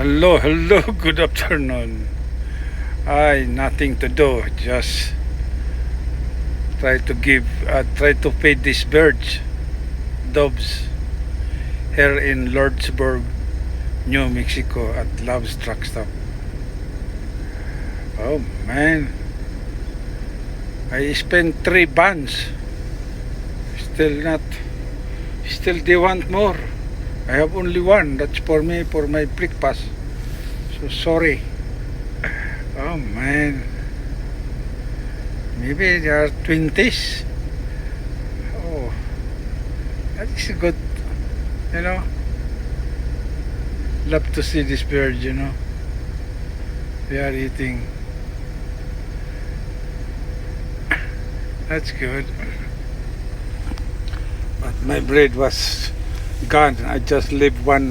Hello, hello, good afternoon. Nothing to do. Just try to feed these birds, doves, here in Lordsburg, New Mexico at Love's Truck Stop. Oh man, I spent 3 buns. Still they want more. I have only one. That's for me, for my breakfast. So sorry. Oh man. Maybe they are 20s. Oh, that is good. You know, love to see this bird, you know. They are eating. That's good. But my bread was gone. I just leave one